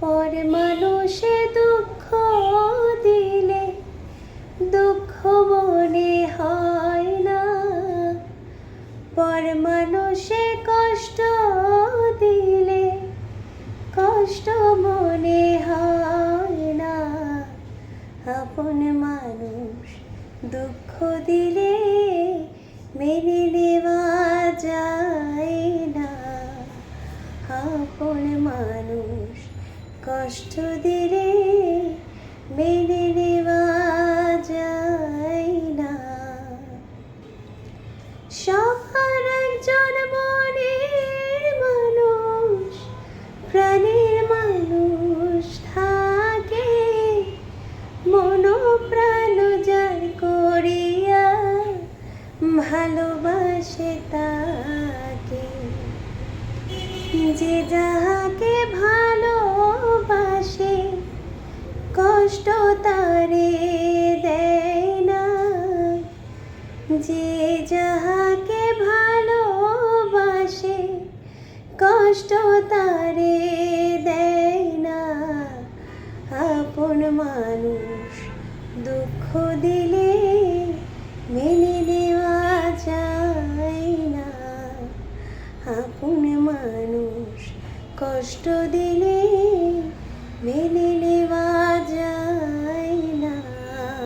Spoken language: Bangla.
পর মানুষে দুঃখ দিলে দুঃখ মনে হয় না, পর মানুষে কষ্ট দিলে কষ্ট মনে হয় না। আপন মানুষ দুঃখ দিলে মেনে নেওয়া যায় না, আপন মানুষ কষ্ট দিলে মেনে নেওয়া যায় না। সবার একজন মনের মানুষ, প্রাণের মানুষ থাকে, মন প্রাণ যার করিয়া ভালোবাসে তাকে। যে যাহাকে ভালোবাসে কষ্ট তারে দেয় না, যে যাহাকে ভালোবাসে কষ্ট তারে দেয় না। আপন মানুষ দুঃখ দিলে মেনে নেওয়া যায় না, আপন মানুষ কষ্ট দিলে